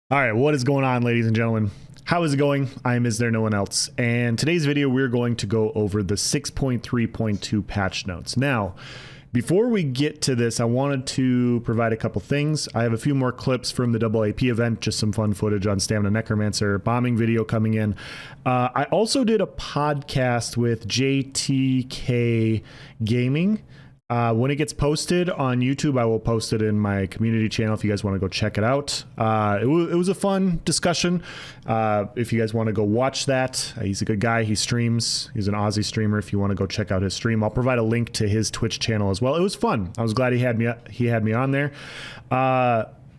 All right, what is going on, ladies and gentlemen? How is it going? I am Is There No One Else? And today's video, we're going to go over the 6.3.2 patch notes. Now, before we get to this, I wanted to provide a couple things. I have a few more clips from the AAP event, just some fun footage on Stamina Necromancer, bombing video coming in. I also did a podcast with JTK Gaming. When it gets posted on YouTube, I will post it in my community channel if you guys want to go check it out. It was a fun discussion. If you guys want to go watch that, he's a good guy. He streams. He's an Aussie streamer. If you want to go check out his stream, I'll provide a link to his Twitch channel as well. It was fun. I was glad he had me on there.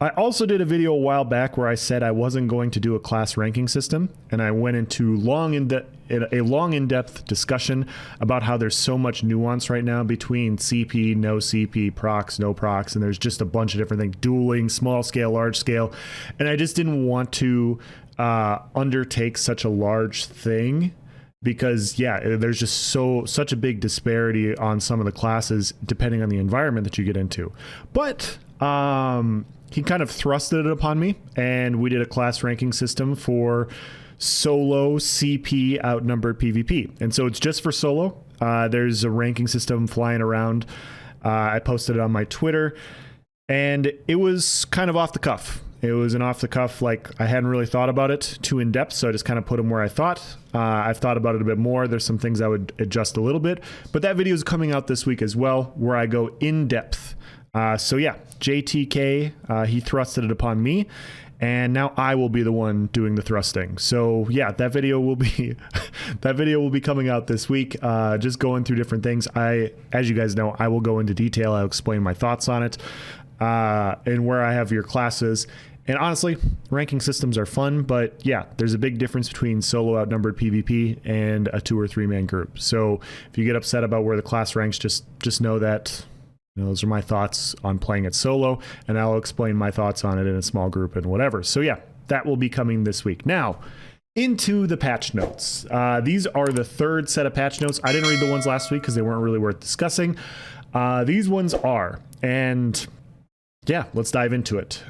I also did a video a while back where I said I wasn't going to do a class ranking system, and I went into a long in-depth discussion about how there's so much nuance right now between CP, no CP, procs, no procs, and there's just a bunch of different things, dueling, small scale, large scale, and I just didn't want to undertake such a large thing because there's just such a big disparity on some of the classes depending on the environment that you get into. But he kind of thrusted it upon me, and we did a class ranking system for solo CP outnumbered PvP. And so it's just for solo. There's a ranking system flying around. I posted it on my Twitter, and it was kind of off the cuff. It was an off the cuff, like I hadn't really thought about it too in depth, so I just kind of put them where I thought. I've thought about it a bit more. There's some things I would adjust a little bit, but that video is coming out this week as well, where I go in depth. So yeah, JTK, he thrusted it upon me, and now I will be the one doing the thrusting. So yeah, that video will be coming out this week. Just going through different things. As you guys know, I will go into detail. I'll explain my thoughts on it, and where I have your classes. And honestly, ranking systems are fun, but yeah, there's a big difference between solo outnumbered PvP and a 2 or 3 man group. So if you get upset about where the class ranks, just know that those are my thoughts on playing it solo, and I'll explain my thoughts on it in a small group and whatever. So yeah, that will be coming this week. Now, into the patch notes. These are the third set of patch notes. I didn't read the ones last week because they weren't really worth discussing. These ones are, and yeah, let's dive into it.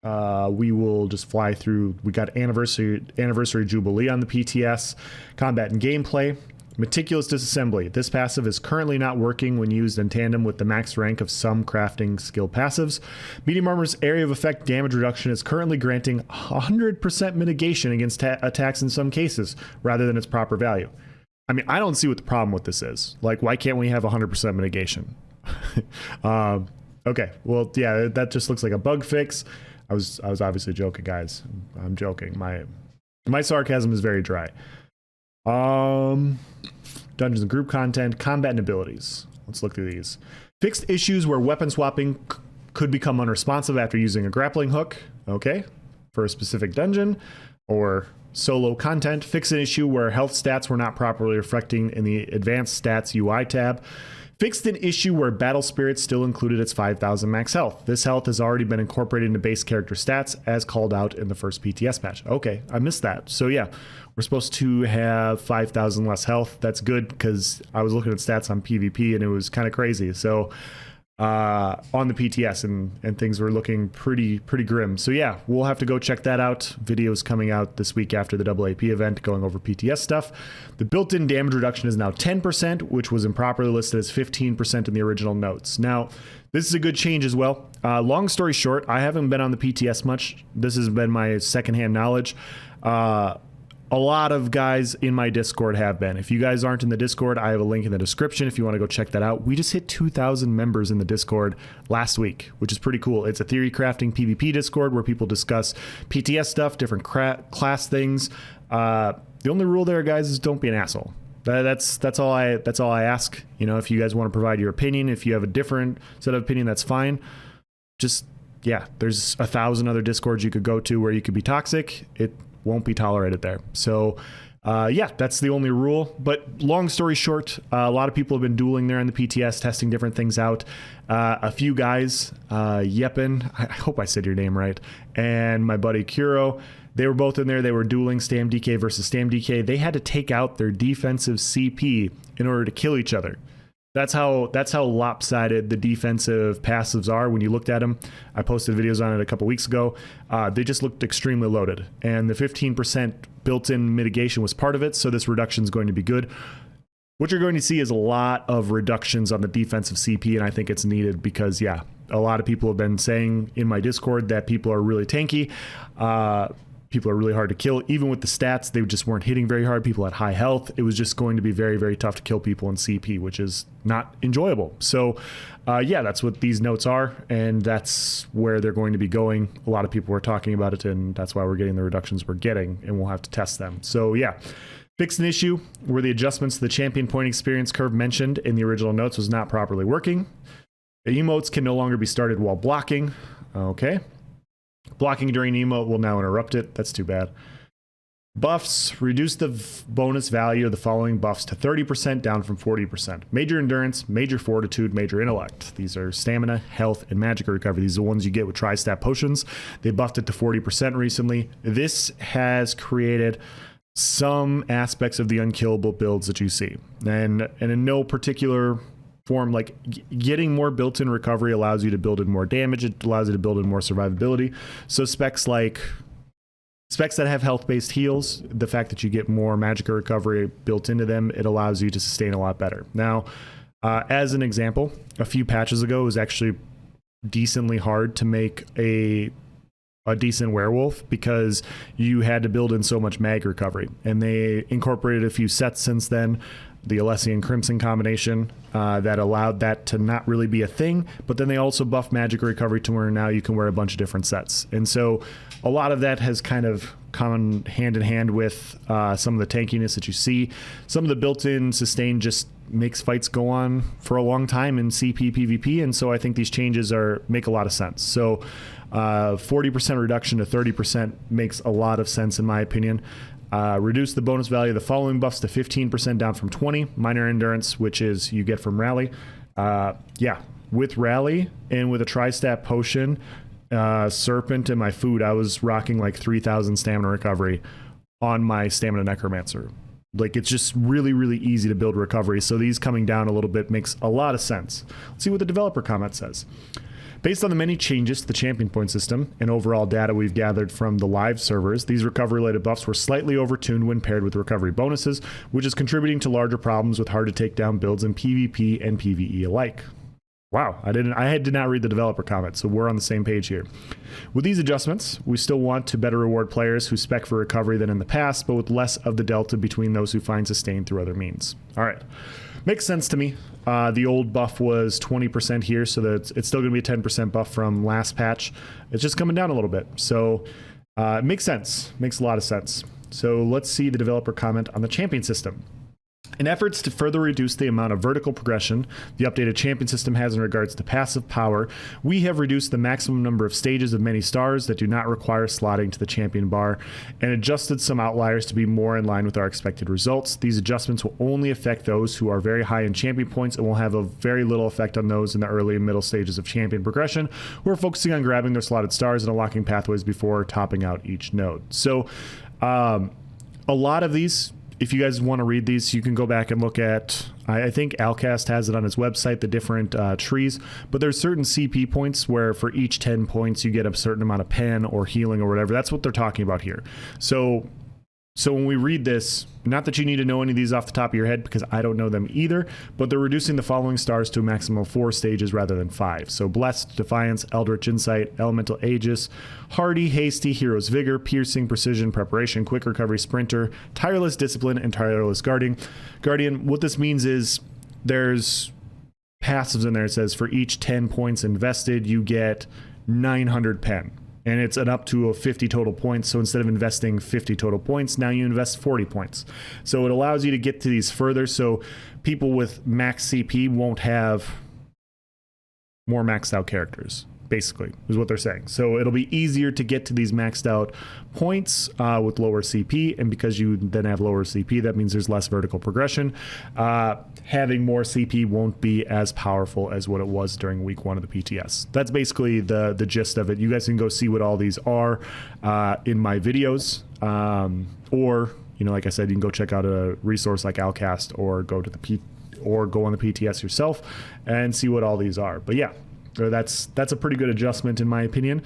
We will just fly through. We got anniversary Jubilee on the PTS, combat and gameplay. Meticulous disassembly. This passive is currently not working when used in tandem with the max rank of some crafting skill passives. Medium armor's area of effect damage reduction is currently granting 100% mitigation against attacks in some cases, rather than its proper value. I mean, I don't see what the problem with this is. Like, why can't we have 100% mitigation? Okay, well, yeah, that just looks like a bug fix. I was obviously joking, guys. I'm joking. My sarcasm is very dry. Dungeons and group content, combat and abilities. Let's look through these. Fixed issues where weapon swapping could become unresponsive after using a grappling hook. Okay, for a specific dungeon. Or solo content. Fix an issue where health stats were not properly reflecting in the advanced stats UI tab. Fixed an issue where Battle Spirit still included its 5,000 max health. This health has already been incorporated into base character stats as called out in the first PTS patch. Okay, I missed that. So yeah, we're supposed to have 5,000 less health. That's good because I was looking at stats on PvP and it was kind of crazy. So on the PTS and things were looking pretty grim. So yeah, we'll have to go check that out. Videos coming out this week after the AAP event going over PTS stuff. The built-in damage reduction is now 10%, which was improperly listed as 15% in the original notes. Now, this is a good change as well. Long story short, I haven't been on the PTS much. This has been my secondhand knowledge. A lot of guys in my Discord have been. If you guys aren't in the Discord, I have a link in the description if you want to go check that out. We just hit 2,000 members in the Discord last week, which is pretty cool. It's a theory crafting PvP Discord where people discuss PTS stuff, different class things. The only rule there, guys, is don't be an asshole. That's all I ask. You know, if you guys want to provide your opinion, if you have a different set of opinion, that's fine. Just, yeah, there's 1,000 other Discords you could go to where you could be toxic. It won't be tolerated there. So yeah, that's the only rule. But long story short, a lot of people have been dueling there on the PTS, testing different things out. A few guys, Yepin, I hope I said your name right, and my buddy Kuro, they were both in there. They were dueling Stam DK versus Stam DK. They had to take out their defensive CP in order to kill each other. That's how lopsided the defensive passives are when you looked at them. I posted videos on it a couple weeks ago. They just looked extremely loaded, and the 15% built-in mitigation was part of it, so this reduction is going to be good. What you're going to see is a lot of reductions on the defensive CP, and I think it's needed because, yeah, a lot of people have been saying in my Discord that people are really tanky. People are really hard to kill. Even with the stats, they just weren't hitting very hard. People had high health. It was just going to be very, very tough to kill people in CP, which is not enjoyable. So, yeah, that's what these notes are, and that's where they're going to be going. A lot of people were talking about it, and that's why we're getting the reductions we're getting, and we'll have to test them. So, yeah. Fixed an issue where the adjustments to the champion point experience curve mentioned in the original notes was not properly working. The emotes can no longer be started while blocking. Okay. Blocking during emote will now interrupt it. That's too bad. Buffs. Reduce the bonus value of the following buffs to 30%, down from 40%. Major endurance, major fortitude, major intellect. These are stamina, health, and magic recovery. These are the ones you get with tri-stat potions. They buffed it to 40% recently. This has created some aspects of the unkillable builds that you see. And in no particular form, like getting more built-in recovery allows you to build in more damage. It allows you to build in more survivability. So specs that have health-based heals, the fact that you get more magic recovery built into them, it allows you to sustain a lot better. Now, as an example, a few patches ago, it was actually decently hard to make a decent werewolf because you had to build in so much mag recovery, and they incorporated a few sets since then, the Alessian Crimson combination, that allowed that to not really be a thing, but then they also buffed magic recovery to where now you can wear a bunch of different sets. And so a lot of that has kind of come hand in hand with some of the tankiness that you see. Some of the built-in sustain just makes fights go on for a long time in CP PvP, and so I think these changes make a lot of sense. So 40% reduction to 30% makes a lot of sense in my opinion. Reduce the bonus value of the following buffs to 15%, down from 20. Minor endurance, which is you get from rally. Yeah, with rally and with a tri-stat potion, serpent, and my food, I was rocking like 3,000 stamina recovery on my stamina necromancer. Like, it's just really, really easy to build recovery. So these coming down a little bit makes a lot of sense. Let's see what the developer comment says. Based on the many changes to the champion point system and overall data we've gathered from the live servers, these recovery-related buffs were slightly overtuned when paired with recovery bonuses, which is contributing to larger problems with hard-to-take-down builds in PvP and PvE alike. Wow, I did not read the developer comment, so we're on the same page here. With these adjustments, we still want to better reward players who spec for recovery than in the past, but with less of the delta between those who find sustain through other means. All right, makes sense to me. The old buff was 20% here, so that it's still going to be a 10% buff from last patch. It's just coming down a little bit, so it makes sense. Makes a lot of sense. So let's see the developer comment on the champion system. In efforts to further reduce the amount of vertical progression the updated champion system has in regards to passive power, we have reduced the maximum number of stages of many stars that do not require slotting to the champion bar, and adjusted some outliers to be more in line with our expected results. These adjustments will only affect those who are very high in champion points and will have a very little effect on those in the early and middle stages of champion progression, who are focusing on grabbing their slotted stars and unlocking pathways before topping out each node. So a lot of these, if you guys want to read these, you can go back and look at, I think Alcast has it on his website, the different trees, but there's certain CP points where for each 10 points you get a certain amount of pen or healing or whatever. That's what they're talking about here. So when we read this, not that you need to know any of these off the top of your head because I don't know them either, but they're reducing the following stars to a maximum of 4 stages rather than 5. So Blessed, Defiance, Eldritch Insight, Elemental Aegis, Hardy, Hasty, Hero's Vigor, Piercing, Precision, Preparation, Quick Recovery, Sprinter, Tireless Discipline, and Tireless Guardian. What this means is there's passives in there. It says for each 10 points invested, you get 900 pen. And it's an up to 50 total points. So instead of investing 50 total points, now you invest 40 points. So it allows you to get to these further. So people with max CP won't have more maxed out characters, basically, is what they're saying. So it'll be easier to get to these maxed out points with lower CP. And because you then have lower CP, that means there's less vertical progression. Having more CP won't be as powerful as what it was during week 1 of the PTS. That's basically the gist of it. You guys can go see what all these are in my videos, or, you know, like I said, you can go check out a resource like Alcast or go to the or go on the PTS yourself and see what all these are. But yeah, that's a pretty good adjustment in my opinion.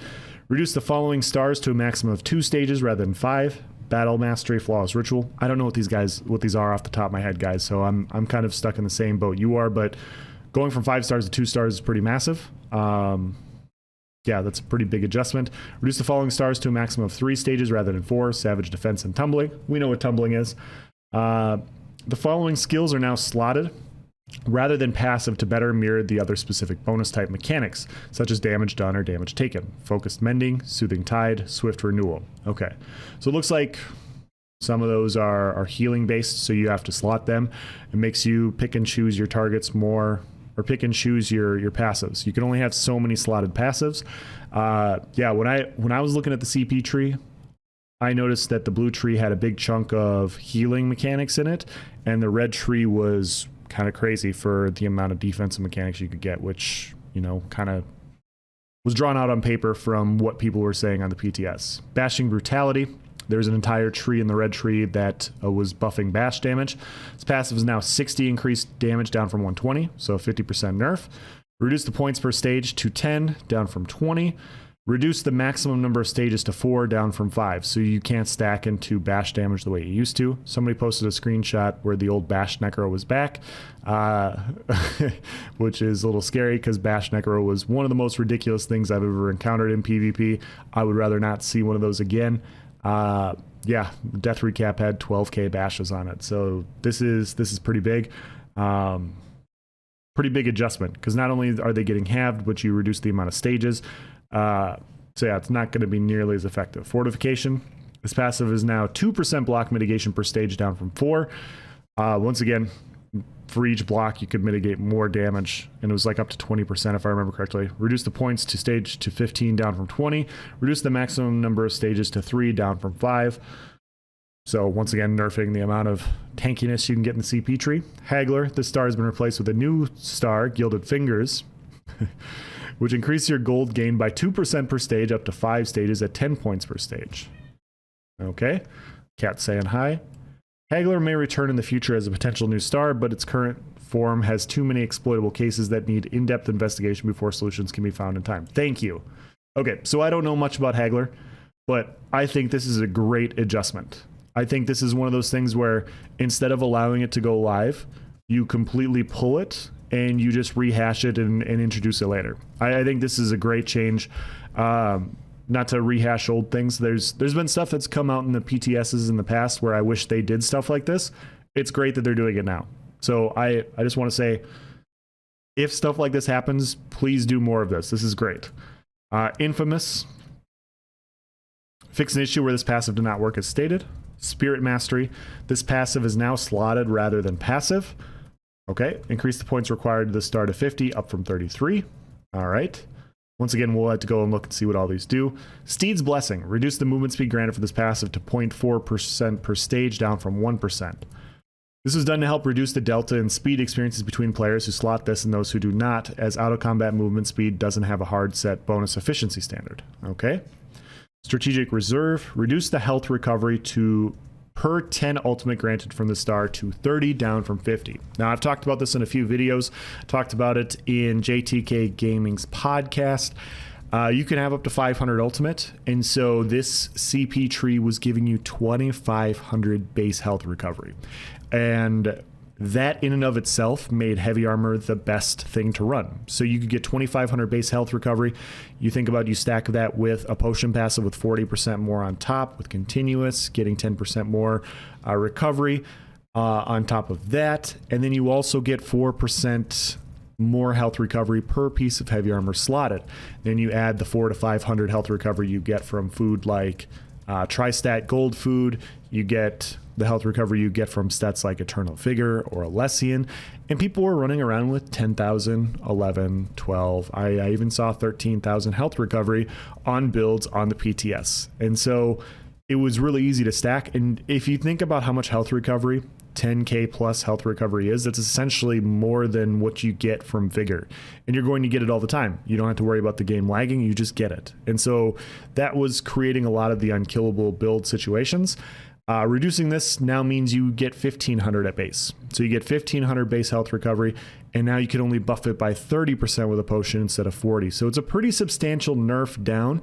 Reduce the following stars to a maximum of 2 stages rather than 5. Battle Mastery, Flawless Ritual. I don't know what these are off the top of my head, guys, so I'm kind of stuck in the same boat you are, but going from 5 stars to 2 stars is pretty massive. Yeah, that's a pretty big adjustment. Reduce the following stars to a maximum of 3 stages rather than 4. Savage, Defense, and Tumbling. We know what Tumbling is. The following skills are now slotted rather than passive to better mirror the other specific bonus type mechanics, such as damage done or damage taken. Focused Mending, Soothing Tide, Swift Renewal. Okay, so it looks like some of those are healing based, so you have to slot them. It makes you pick and choose your targets more, or pick and choose your passives. You can only have so many slotted passives. Yeah, when I was looking at the CP tree, I noticed that the blue tree had a big chunk of healing mechanics in it, and the red tree was kind of crazy for the amount of defensive mechanics you could get, which, you know, kind of was drawn out on paper from what people were saying on the PTS. Bashing Brutality. There's an entire tree in the red tree that was buffing bash damage. Its passive is now 60 increased damage down from 120, so 50% nerf. Reduce the points per stage to 10, down from 20. Reduce the maximum number of stages to 4, down from 5, so you can't stack into bash damage the way you used to. Somebody posted a screenshot where the old bash necro was back, which is a little scary because bash necro was one of the most ridiculous things I've ever encountered in PvP. I would rather not see one of those again. Yeah, Death Recap had 12k bashes on it, so this is pretty big. Pretty big adjustment, because not only are they getting halved, but you reduce the amount of stages. So yeah, it's not going to be nearly as effective. Fortification. This passive is now 2% block mitigation per stage, down from 4. Once again, for each block, you could mitigate more damage, and it was like up to 20% if I remember correctly. Reduce the points to stage to 15, down from 20. Reduce the maximum number of stages to 3, down from 5. So once again, nerfing the amount of tankiness you can get in the CP tree. Haggler. This star has been replaced with a new star, Gilded Fingers, which increases your gold gain by 2% per stage up to 5 stages at 10 points per stage. Okay. Cat saying hi. Haggler may return in the future as a potential new star, but its current form has too many exploitable cases that need in-depth investigation before solutions can be found in time. Thank you. Okay, so I don't know much about Haggler, but I think this is a great adjustment. I think this is one of those things where instead of allowing it to go live, you completely pull it and you just rehash it and introduce it later. I think this is a great change. Not to rehash old things. There's been stuff that's come out in the PTSs in the past where I wish they did stuff like this. It's great that they're doing it now. So I just want to say, if stuff like this happens, please do more of this. This is great. Infamous. Fix an issue where this passive did not work as stated. Spirit Mastery. This passive is now slotted rather than passive. Okay, increase the points required to the start of 50, up from 33. All right. Once again, we'll have to go and look and see what all these do. Steed's Blessing. Reduce the movement speed granted for this passive to 0.4% per stage, down from 1%. This was done to help reduce the delta in speed experiences between players who slot this and those who do not, as auto-combat movement speed doesn't have a hard set bonus efficiency standard. Okay. Strategic Reserve. Reduce the health recovery to per 10 ultimate granted from the star to 30, down from 50. Now, I've talked about this in a few videos. Talked about it in JTK Gaming's podcast. You can have up to 500 ultimate, and so this CP tree was giving you 2,500 base health recovery. And that in and of itself made heavy armor the best thing to run. So you could get 2,500 base health recovery. You think about, you stack that with a potion passive with 40% more on top, with continuous, getting 10% more recovery on top of that. And then you also get 4% more health recovery per piece of heavy armor slotted. Then you add the 400 to 500 health recovery you get from food like Tri-Stat Gold food. You get the health recovery you get from stats like Eternal Vigor or Alessian, and people were running around with 10,000, 11, 12. I even saw 13,000 health recovery on builds on the PTS. And so it was really easy to stack. And if you think about how much health recovery 10k plus health recovery is, that's essentially more than what you get from Vigor, and you're going to get it all the time. You don't have to worry about the game lagging, you just get it. And so that was creating a lot of the unkillable build situations. Reducing this now means you get 1500 at base. So you get 1500 base health recovery, and now you can only buff it by 30% with a potion instead of 40. So it's a pretty substantial nerf down.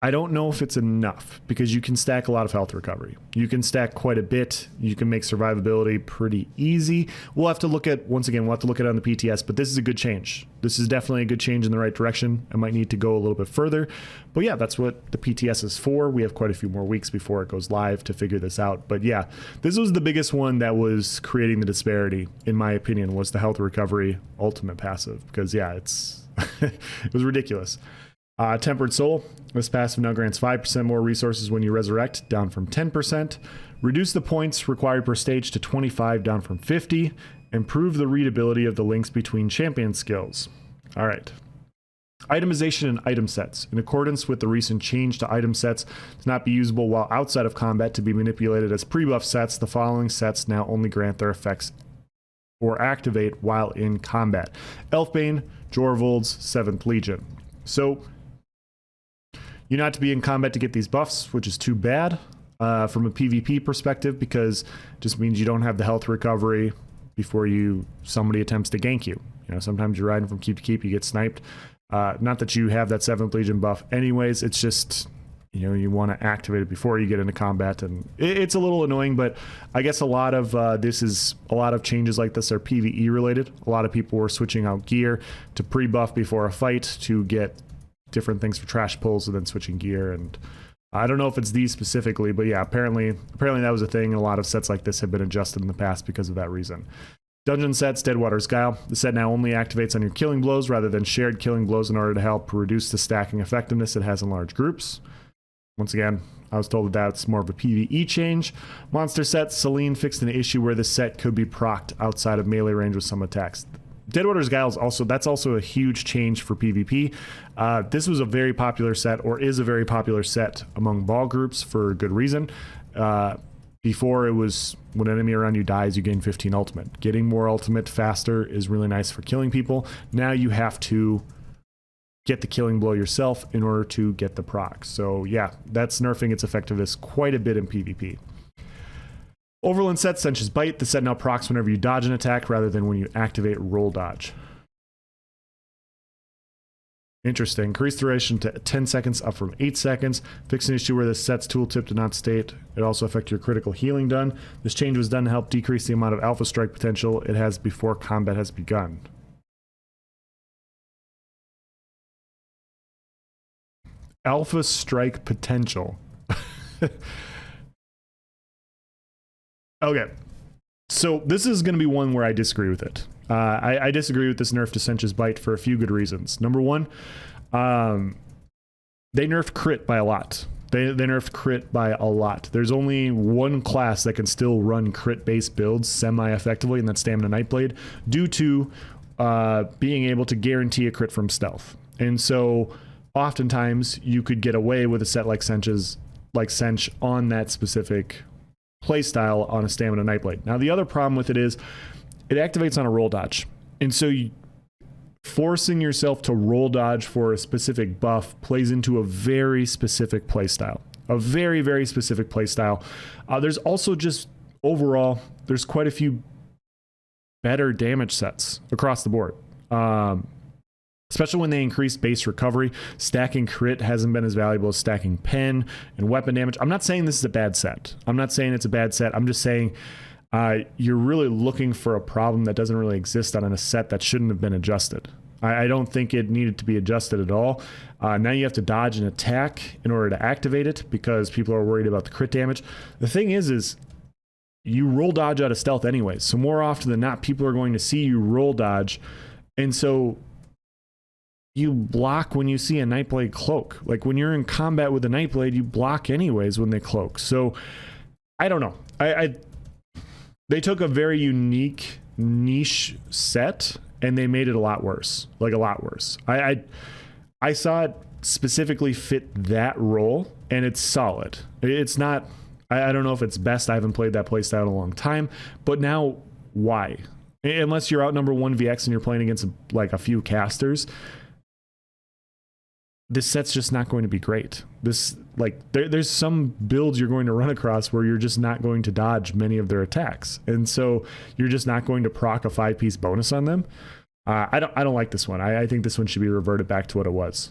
I don't know if it's enough because you can stack a lot of health recovery. You can stack quite a bit. You can make survivability pretty easy. We'll have to look at, once again, we'll have to look at it on the PTS, but this is a good change. This is definitely a good change in the right direction. I might need to go a little bit further, but yeah, that's what the PTS is for. We have quite a few more weeks before it goes live to figure this out. But yeah, this was the biggest one that was creating the disparity, in my opinion, was the health recovery ultimate passive, because yeah, it's it was ridiculous. Tempered Soul. This passive now grants 5% more resources when you resurrect, down from 10%. Reduce the points required per stage to 25, down from 50. Improve the readability of the links between champion skills. All right. Itemization and item sets. In accordance with the recent change to item sets to not be usable while outside of combat to be manipulated as pre-buff sets, the following sets now only grant their effects or activate while in combat. Elfbane, Jorvold's 7th Legion. So you're not to be in combat to get these buffs, which is too bad from a PvP perspective, because it just means you don't have the health recovery before somebody attempts to gank you. You know, sometimes you're riding from keep to keep, you get sniped. Not that you have that 7th Legion buff anyways, it's just, you know, you want to activate it before you get into combat, and it's a little annoying, but I guess a lot of a lot of changes like this are PvE related. A lot of people were switching out gear to pre-buff before a fight to get different things for trash pulls, and then switching gear. And I don't know if it's these specifically, but yeah, apparently that was a thing, and a lot of sets like this have been adjusted in the past because of that reason. Dungeon sets, Deadwater's Guile. The set now only activates on your killing blows rather than shared killing blows in order to help reduce the stacking effectiveness it has in large groups. Once again, I was told that that's more of a PvE change. Monster sets, Celine fixed an issue where the set could be procced outside of melee range with some attacks. Deadwater's Guile is also a huge change for PvP. This was a very popular set, or is a very popular set among ball groups for good reason. Before, it was when an enemy around you dies, you gain 15 ultimate. Getting more ultimate faster is really nice for killing people. Now you have to get the killing blow yourself in order to get the proc. So yeah, that's nerfing its effectiveness quite a bit in PvP. Overland set, Sench's Bite. The set now procs whenever you dodge an attack rather than when you activate roll dodge. Interesting. Increase duration to 10 seconds, up from 8 seconds. Fix an issue where the set's tooltip did not state. It also affects your critical healing done. This change was done to help decrease the amount of alpha strike potential it has before combat has begun. Alpha strike potential. Okay, so this is going to be one where I disagree with it. I disagree with this nerf to Sench's Bite for a few good reasons. Number one, they nerfed crit by a lot. They nerfed crit by a lot. There's only one class that can still run crit-based builds semi-effectively, and that's Stamina Nightblade, due to being able to guarantee a crit from stealth. And so oftentimes you could get away with a set like Sench on that specific playstyle on a Stamina Nightblade. Now the other problem with it is it activates on a roll dodge, and so forcing yourself to roll dodge for a specific buff plays into a very specific playstyle. A very, very specific playstyle. There's also just overall, there's quite a few better damage sets across the board. Especially when they increase base recovery. Stacking crit hasn't been as valuable as stacking pen and weapon damage. I'm not saying this is a bad set. I'm not saying it's a bad set. I'm just saying you're really looking for a problem that doesn't really exist on a set that shouldn't have been adjusted. I don't think it needed to be adjusted at all. Now you have to dodge an attack in order to activate it because people are worried about the crit damage. The thing is you roll dodge out of stealth anyways. So more often than not, people are going to see you roll dodge. And so you block when you see a Nightblade cloak. Like when you're in combat with a Nightblade, you block anyways when they cloak. So I don't know. They took a very unique niche set and they made it a lot worse. Like a lot worse. I saw it specifically fit that role, and it's solid. It's not, I don't know if it's best. I haven't played that playstyle in a long time, but now why? Unless you're outnumber 1vx and you're playing against like a few casters, this set's just not going to be great. This, like, there's some builds you're going to run across where you're just not going to dodge many of their attacks. And so you're just not going to proc a 5-piece bonus on them. I don't like this one. I think this one should be reverted back to what it was.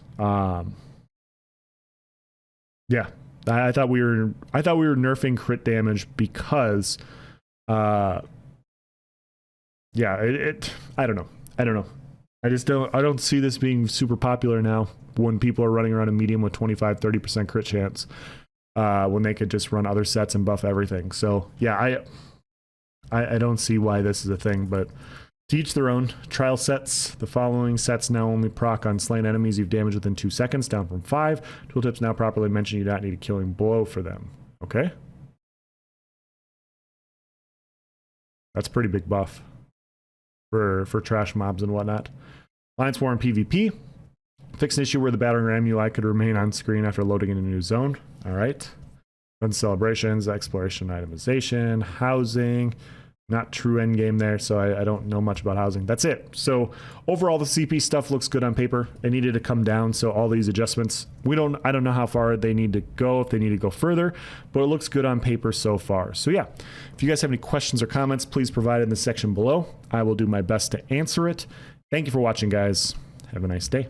Yeah, I thought we were nerfing crit damage because, yeah, I don't know. I don't see this being super popular now when people are running around a medium with 25-30% crit chance, when they could just run other sets and buff everything. So yeah, I don't see why this is a thing, but to each their own. Trial sets. The following sets now only proc on slain enemies you've damaged within 2 seconds, down from 5. Tooltips now properly mention you do not need a killing blow for them. Okay. That's a pretty big buff for trash mobs and whatnot. Alliance War in PvP. Fix an issue where the battering ram UI could remain on screen after loading in a new zone. All right. Run celebrations, exploration, itemization, housing. Not true endgame there, so I don't know much about housing. That's it. So overall, the CP stuff looks good on paper. It needed to come down, so all these adjustments, I don't know how far they need to go, if they need to go further, but it looks good on paper so far. So yeah, if you guys have any questions or comments, please provide it in the section below. I will do my best to answer it. Thank you for watching, guys. Have a nice day.